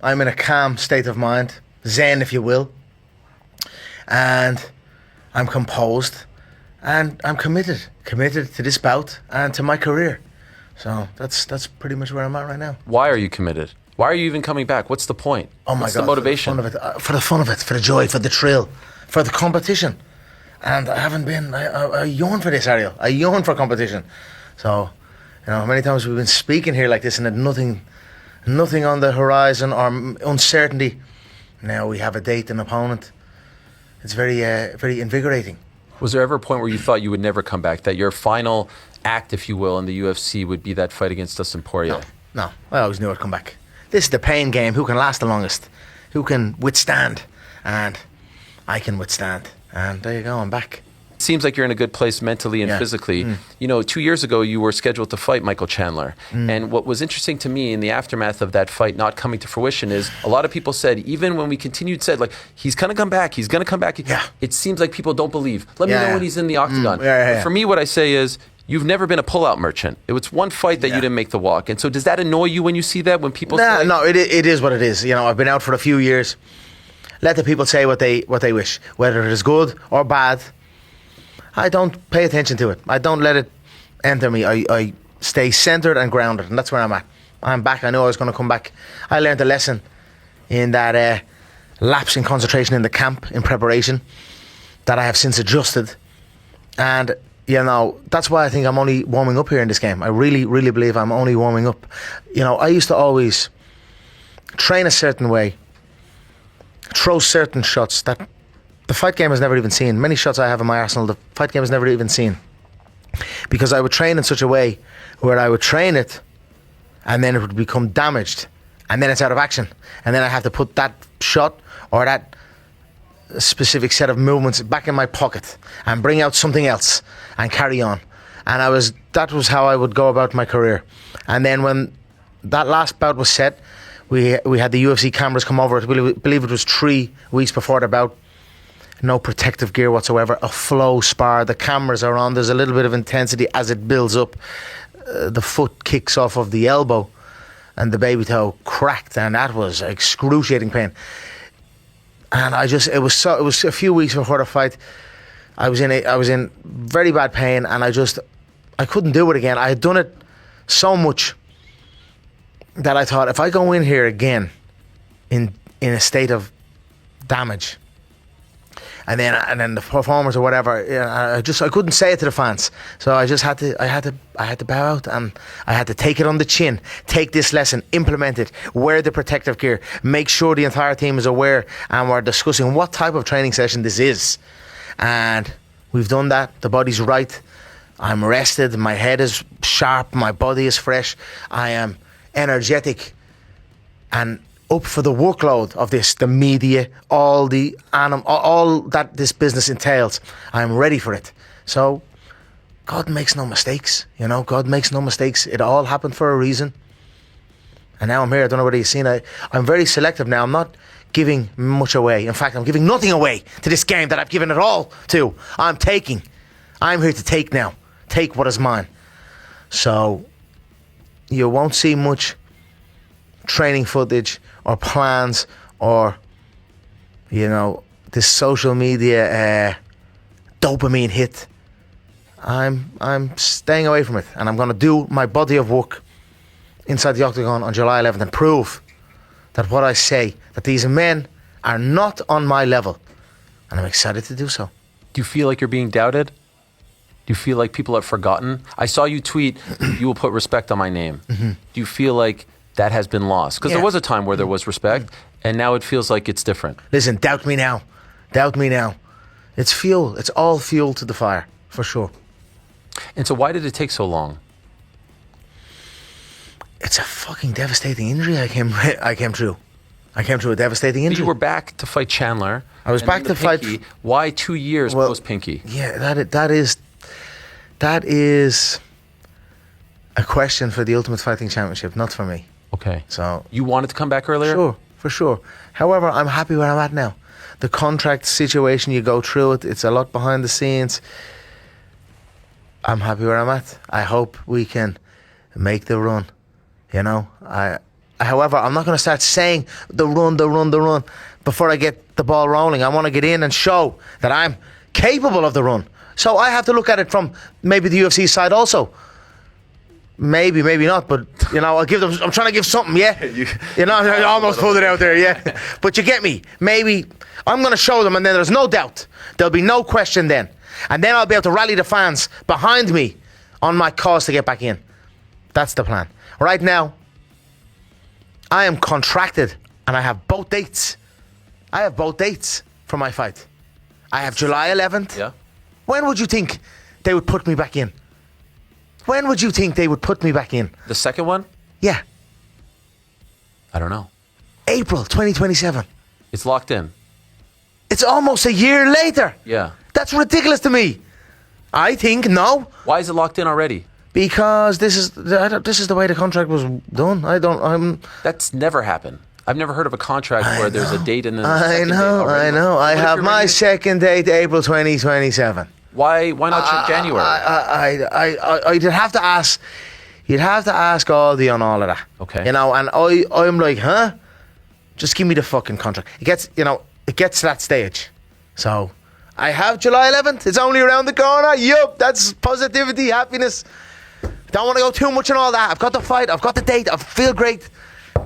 I'm in a calm state of mind, zen if you will, and I'm composed, and I'm committed to this bout and to my career. So that's pretty much where I'm at right now. Why are you committed? Why are you even coming back? What's the point? Oh my What's God, the motivation? For the fun of it, for the joy, for the thrill, for the competition. And I haven't been, I yearn for this, Ariel. I yearn for competition. So, many times we've been speaking here like this and had nothing on the horizon or uncertainty. Now we have a date, an opponent. It's very invigorating. Was there ever a point where you thought you would never come back, that your final act, if you will, in the UFC would be that fight against Justin Gaethje? No, I always knew I'd come back. This is the pain game. Who can last the longest? Who can withstand? And I can withstand. And there you go, I'm back. It seems like you're in a good place mentally and physically. 2 years ago, you were scheduled to fight Michael Chandler. And what was interesting to me in the aftermath of that fight not coming to fruition is a lot of people said, even when we continued, said, like, he's going to come back, he's going to come back. Yeah. It seems like people don't believe. Let me know when he's in the octagon. But for me, what I say is, you've never been a pullout merchant. It was one fight that you didn't make the walk. And so does that annoy you when you see that, when people say... No, it is what it is. I've been out for a few years. Let the people say what they wish. Whether it is good or bad, I don't pay attention to it. I don't let it enter me. I stay centered and grounded, and that's where I'm at. I'm back. I knew I was going to come back. I learned a lesson in that lapse in concentration in the camp, in preparation, that I have since adjusted. And, that's why I think I'm only warming up here in this game. I really, really believe I'm only warming up. I used to always train a certain way, throw certain shots that the fight game has never even seen. Many shots I have in my arsenal, the fight game has never even seen. Because I would train in such a way where I would train it and then it would become damaged and then it's out of action. And then I have to put that shot or that specific set of movements back in my pocket and bring out something else and carry on. And that was how I would go about my career. And then when that last bout was set, we had the UFC cameras come over. I believe it was 3 weeks before the bout. No protective gear whatsoever. A flow spar. The cameras are on. There's a little bit of intensity as it builds up. The foot kicks off of the elbow, and the baby toe cracked, and that was excruciating pain. And it was a few weeks before the fight. I was in very bad pain, and I couldn't do it again. I had done it so much that I thought, if I go in here again in a state of damage, and then the performers or whatever, I couldn't say it to the fans. So I had to bow out, and I had to take it on the chin, take this lesson, implement it, wear the protective gear, make sure the entire team is aware, and we're discussing what type of training session this is. And we've done that. The body's right. I'm rested. My head is sharp. My body is fresh. I am energetic and up for the workload of this, the media, all that this business entails. I'm ready for it. So God makes no mistakes, God makes no mistakes. It all happened for a reason. And now I'm here. I don't know whether you've seen it. I'm very selective now. I'm not giving much away. In fact, I'm giving nothing away to this game that I've given it all to. I'm taking. I'm here to take now. Take what is mine. So you won't see much training footage or plans or this social media dopamine hit. I'm staying away from it, and I'm going to do my body of work inside the octagon on July 11th and prove that what I say, that these men are not on my level, and I'm excited to do so. Do you feel like you're being doubted? Do you feel like people have forgotten? I saw you tweet, "You will put respect on my name." Do you feel like that has been lost? Because there was a time where there was respect, and now it feels like it's different. Listen, doubt me now. Doubt me now. It's fuel. It's all fuel to the fire, for sure. And so why did it take so long? It's a fucking devastating injury I came through. I came through a devastating injury. You were back to fight Chandler. I was back to fight. Why 2 years post Pinky? Yeah, that is a question for the Ultimate Fighting Championship, not for me. Okay. So you wanted to come back earlier? Sure, for sure. However, I'm happy where I'm at now. The contract situation, you go through it. It's a lot behind the scenes. I'm happy where I'm at. I hope we can make the run. However, I'm not going to start saying the run before I get the ball rolling. I want to get in and show that I'm capable of the run. So I have to look at it from maybe the UFC side also. Maybe not, but I'll give them. I'm trying to give something, yeah. I almost pulled it out there, yeah. But you get me. Maybe I'm going to show them, and then there's no doubt. There'll be no question then, and then I'll be able to rally the fans behind me on my cause to get back in. That's the plan. Right now, I am contracted, and I have both dates. I have both dates for my fight. I have July 11th. Yeah. When would you think they would put me back in? When would you think they would put me back in? The second one? Yeah. I don't know. April 2027. It's locked in. It's almost a year later. Yeah. That's ridiculous to me. I think no. Why is it locked in already? Because this is the way the contract was done. That's never happened. I've never heard of a contract where there's a date and then I know. I have my second date, April 2027. Why not January? I'd have to ask. You'd have to ask Aldi on all of that. Okay. And I'm like, huh? Just give me the fucking contract. It gets to that stage. So I have July 11th. It's only around the corner. Yup, that's positivity, happiness. Don't want to go too much on all that. I've got the fight. I've got the date. I feel great.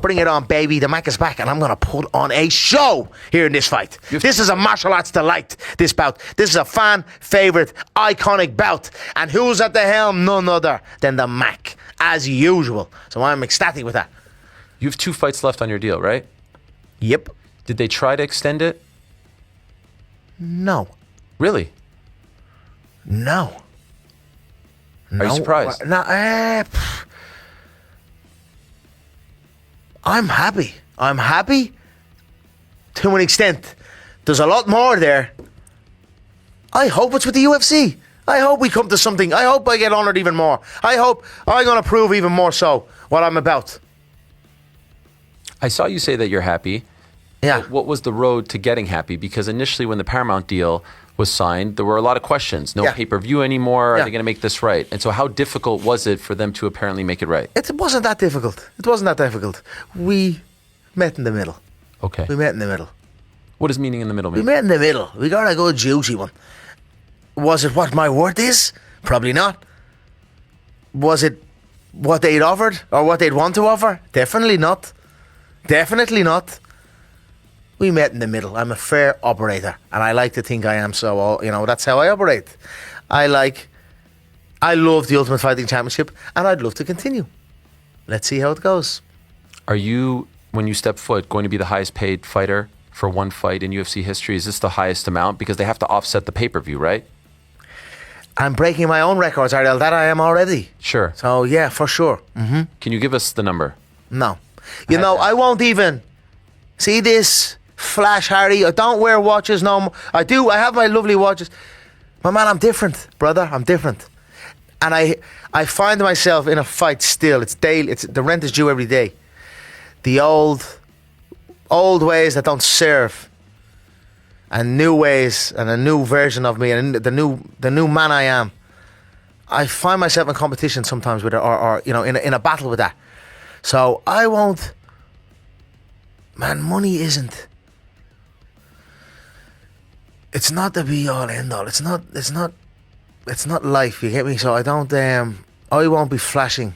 Bring it on, baby. The Mac is back, and I'm going to put on a show here in this fight. This is a martial arts delight, this bout. This is a fan favorite, iconic bout. And who's at the helm? None other than the Mac, as usual. So I'm ecstatic with that. You have 2 fights left on your deal, right? Yep. Did they try to extend it? No. Really? No. Are you surprised? No. I'm happy. I'm happy to an extent. There's a lot more there. I hope it's with the UFC. I hope we come to something. I hope I get honoured even more. I hope I'm going to prove even more so what I'm about. I saw you say that you're happy. Yeah. What was the road to getting happy? Because initially when the Paramount deal was signed, there were a lot of questions. No pay-per-view anymore. Are they going to make this right? And so how difficult was it for them to apparently make it right? It wasn't that difficult. We met in the middle. Okay. We met in the middle. What does meaning in the middle mean? We met in the middle. We got a good juicy one. Was it what my worth is? Probably not. Was it what they'd offered or what they'd want to offer? Definitely not. Definitely not. We met in the middle. I'm a fair operator, and I like to think I am. So, that's how I operate. I love the Ultimate Fighting Championship, and I'd love to continue. Let's see how it goes. Are you, when you step foot, going to be the highest paid fighter for one fight in UFC history? Is this the highest amount? Because they have to offset the pay-per-view, right? I'm breaking my own records, Ariel. That I am already. Sure. So, yeah, for sure. Mm-hmm. Can you give us the number? No. I won't even see this flash, Harry. I don't wear watches no more. I do. I have my lovely watches. My man, I'm different, brother. I'm different. And I find myself in a fight still. It's daily. The rent is due every day. The old ways that don't serve, and new ways and a new version of me and the new man I am. I find myself in competition sometimes with it, or in a battle with that. So I won't. Man, money isn't. It's not the be all end all. It's not life. You get me? So I don't. I won't be flashing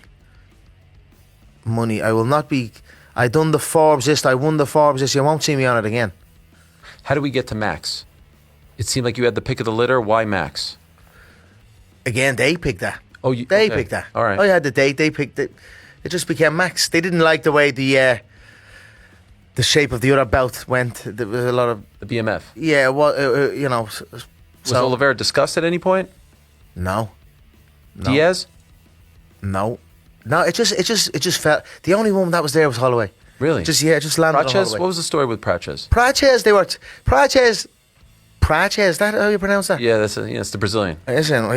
money. I will not be. I done the Forbes list. I won the Forbes list. You won't see me on it again. How do we get to Max? It seemed like you had the pick of the litter. Why Max? Again, they picked that. Oh, they picked that. All right. I had the date. They picked it. It just became Max. They didn't like the way the shape of the other belt went. There was a lot of the BMF. Yeah, well, Was Oliveira discussed at any point? No. Diaz? No. It just felt. The only one that was there was Holloway. Really? It just landed on Praches? Holloway. What was the story with Praches? Praches, is that how you pronounce that? Yeah, it's the Brazilian. Listen,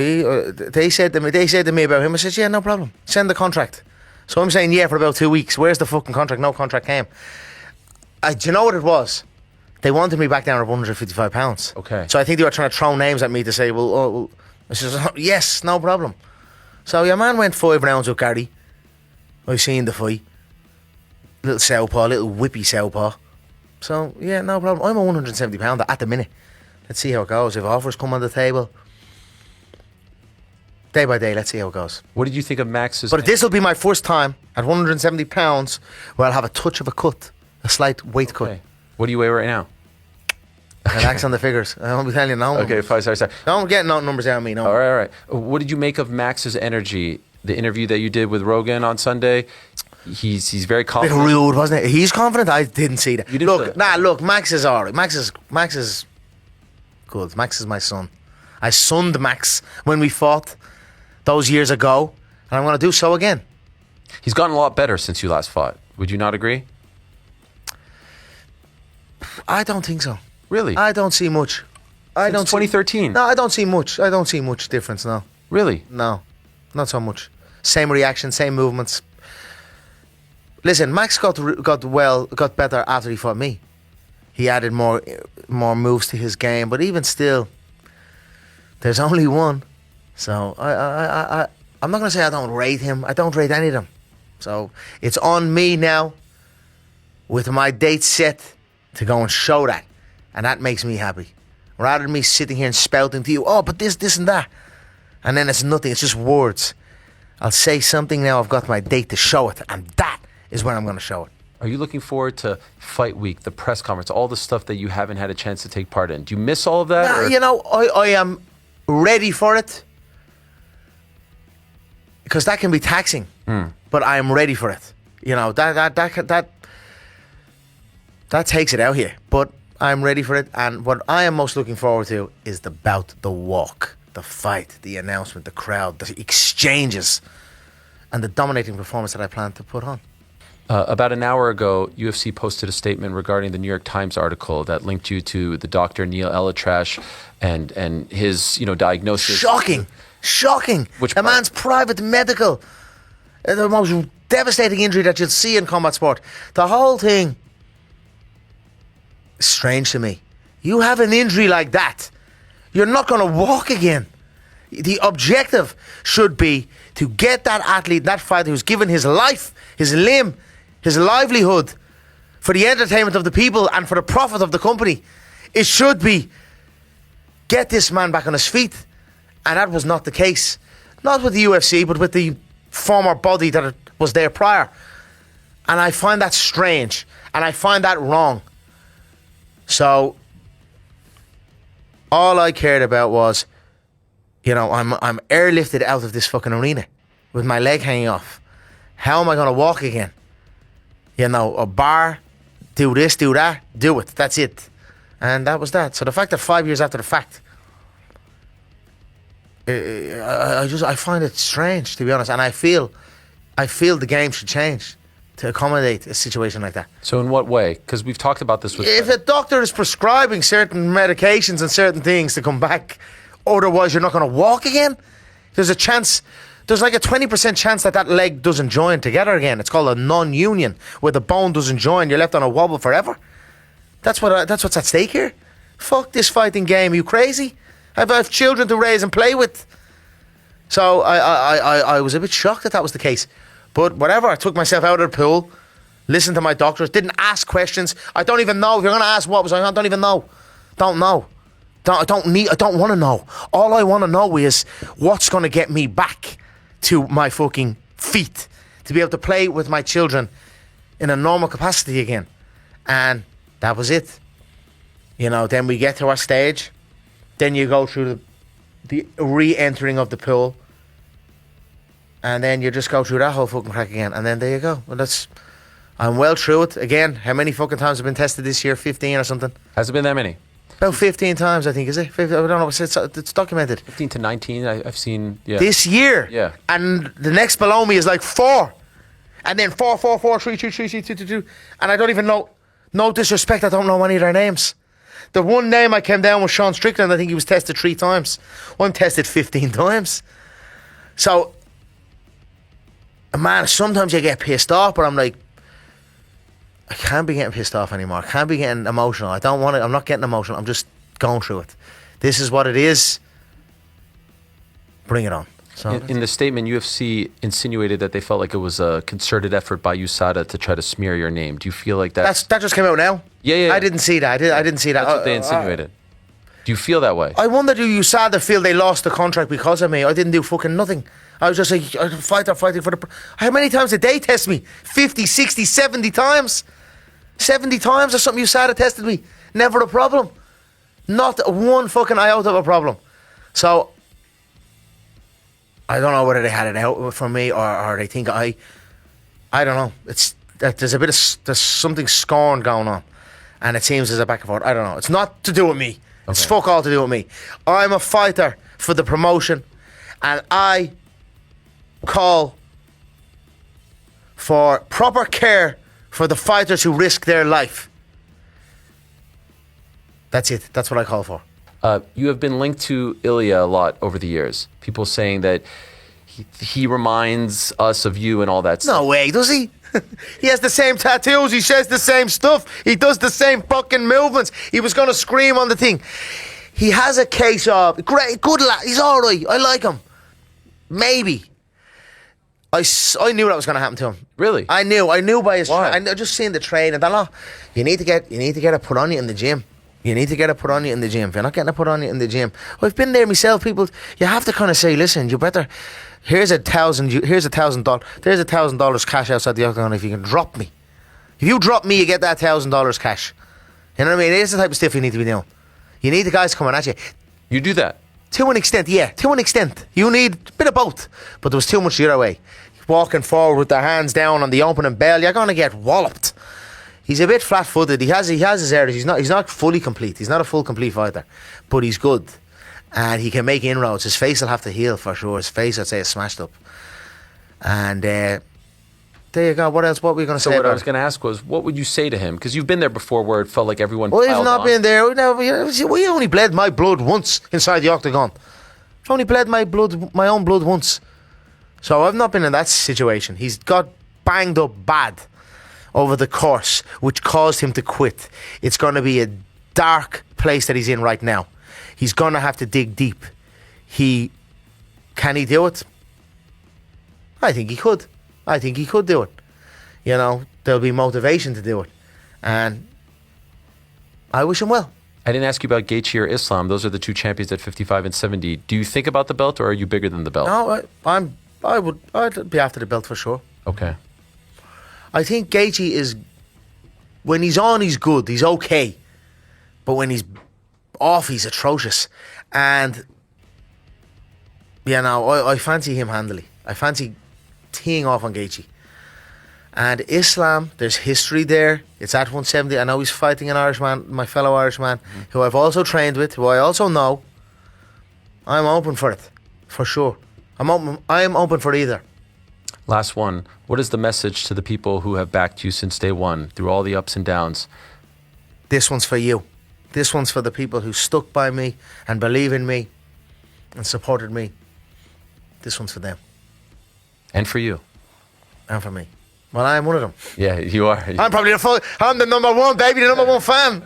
they said to me about him. I said, yeah, no problem. Send the contract. So I'm saying, yeah, for about 2 weeks. Where's the fucking contract? No contract came. Do you know what it was? They wanted me back down at £155. Okay. So I think they were trying to throw names at me to say, well, I said, yes, no problem. So your man went 5 rounds with Gary. I seen the fight. Little southpaw, little whippy southpaw. So, yeah, no problem. I'm a 170 pounder at the minute. Let's see how it goes. If offers come on the table, day by day, let's see how it goes. What did you think of Max's... But this will be my first time at 170 pounds where I'll have a touch of a cut, a slight weight cut. What do you weigh right now? Relax on the figures. I won't be telling you no numbers. Okay, fine, sorry. Don't get no numbers out of me, no. All right. What did you make of Max's energy? The interview that you did with Rogan on Sunday, he's very confident. A bit rude, wasn't it? He's confident. I didn't see that. You didn't Look, Max is alright. Max is good. Max is my son. I sunned Max when we fought those years ago, and I'm going to do so again. He's gotten a lot better since you last fought. Would you not agree? I don't think so. Really? I don't see much. Since 2013? No, I don't see much. I don't see much difference, no. Really? No, not so much. Same reaction, same movements. Listen, Max got better after he fought me. He added more moves to his game, but even still, there's only one. So I'm not going to say I don't rate him. I don't rate any of them. So it's on me now, with my date set, to go and show that. And that makes me happy. Rather than me sitting here and spouting to you, oh, but this and that. And then it's nothing, it's just words. I'll say something now, I've got my date to show it. And that is when I'm going to show it. Are you looking forward to fight week, the press conference, all the stuff that you haven't had a chance to take part in? Do you miss all of that? I am ready for it. Because that can be taxing. But I am ready for it. That takes it out here. But I'm ready for it. And what I am most looking forward to is the bout, the walk, the fight, the announcement, the crowd, the exchanges, and the dominating performance that I plan to put on. About an hour ago, UFC posted a statement regarding the New York Times article that linked you to the doctor Neil Elatrash and his diagnosis. Shocking. A man's private medical, the most devastating injury that you'll see in combat sport. The whole thing is strange to me. You have an injury like that, you're not going to walk again. The objective should be to get that athlete, that fighter who's given his life, his limb, his livelihood for the entertainment of the people and for the profit of the company. It should be get this man back on his feet. And that was not the case. Not with the UFC, but with the former body that was there prior. And I find that strange. And I find that wrong. So all I cared about was, I'm airlifted out of this fucking arena with my leg hanging off. How am I going to walk again? A bar, do this, do that, do it. That's it. And that was that. So the fact that 5 years after the fact, I find it strange, to be honest. And I feel the game should change to accommodate a situation like that. So in what way? Because we've talked about this with... If a doctor is prescribing certain medications and certain things to come back, otherwise you're not going to walk again, there's like a 20% chance that leg doesn't join together again. It's called a non-union, where the bone doesn't join. You're left on a wobble forever. That's what's at stake here. Fuck this fighting game. Are you crazy? I have children to raise and play with. So I was a bit shocked that was the case. But whatever, I took myself out of the pool, listened to my doctors, didn't ask questions. I don't even know. If you're going to ask what was I on, I don't even know. Don't know. I don't want to know. All I want to know is what's going to get me back to my fucking feet, to be able to play with my children in a normal capacity again. And that was it. Then we get to our stage. Then you go through the re-entering of the pool. And then you just go through that whole fucking crack again. And then there you go. Well, I'm well through it. Again, how many fucking times have been tested this year? 15 or something? Has it been that many? About 15 times, I think, is it? 15, I don't know. It's documented. 15 to 19, I've seen, yeah. This year? Yeah. And the next below me is like 4. And then 4, 4, 4, 3, 2, 3, 2, 2, 2. And I don't even know, no disrespect, I don't know any of their names. The one name I came down was Sean Strickland. I think he was tested 3 times. I'm tested 15 times. So, man, sometimes you get pissed off, but I'm like, I can't be getting pissed off anymore. I can't be getting emotional. I don't want it. I'm not getting emotional. I'm just going through it. This is what it is. Bring it on. So In the statement, UFC insinuated that they felt like it was a concerted effort by USADA to try to smear your name. Do you feel like that just came out now? Yeah. I didn't see that. I didn't see that. That's what they insinuated. Do you feel that way? I wonder, do USADA feel they lost the contract because of me? I didn't do fucking nothing. I was just like a fighter fighting for the... How many times did they test me? 50, 60, 70 times? 70 times or something USADA tested me. Never a problem. Not one fucking iota of a problem. So, I don't know whether they had it out for me or they think I don't know. It's there's something scorn going on. And it seems there's a back and forth. I don't know. It's not to do with me. Okay. It's fuck all to do with me. I'm a fighter for the promotion, and I call for proper care for the fighters who risk their life. That's it. That's what I call for. You have been linked to Ilia a lot over the years. People saying that he reminds us of you and all that stuff. No way, does he? He has the same tattoos. He says the same stuff. He does the same fucking movements. He was going to scream on the thing. He has a case of... Great, good lad. He's all right. I like him. Maybe. I knew that was going to happen to him. Really? I knew by his... Why? I just seen the train and that. You need to get it put on you in the gym. You need to get it put on you in the gym. If you're not getting it put on you in the gym... I've been there myself. People... You have to kind of say, listen, you better... Here's $1,000. There's $1,000 cash outside the octagon if you can drop me. If you drop me, you get that $1,000 cash. You know what I mean? It's the type of stuff you need to be doing. You need the guys coming at you. You do that? To an extent, yeah. To an extent. You need a bit of both. But there was too much the other way. Walking forward with their hands down on the opening bell, you're going to get walloped. He's a bit flat-footed. He has his areas. He's not fully complete. He's not a full, complete fighter. But he's good. And he can make inroads. His face will have to heal for sure. His face, I'd say, is smashed up. And there you go. What else? What were we going to say? So what I was going to ask was, what would you say to him? Because you've been there before, where it felt like everyone. Well, he's not been there. We only bled my blood once inside the octagon. I've only bled my own blood once. So I've not been in that situation. He's got banged up bad over the course, which caused him to quit. It's going to be a dark place that he's in right now. He's going to have to dig deep. Can he do it? I think he could. I think he could do it. You know, there'll be motivation to do it. And I wish him well. I didn't ask you about Gaethje or Islam. Those are the two champions at 55 and 70. Do you think about the belt, or are you bigger than the belt? No, I'd be after the belt for sure. Okay. I think Gaethje is, when he's on, he's good. He's okay. But when he's off, he's atrocious. And, you know, I fancy him handily. I fancy teeing off on Gaethje. And Islam, there's history there. It's at 170. I know he's fighting an Irishman, my fellow Irishman, who I've also trained with, who I also know. I'm open for it, for sure. I'm open for either. Last one. What is the message to the people who have backed you since day one, through all the ups and downs? This one's for you. This one's for the people who stuck by me and believe in me and supported me. This one's for them. And for you. And for me. Well, I am one of them. Yeah, you are. I'm probably I'm the number one, baby, the number one fan.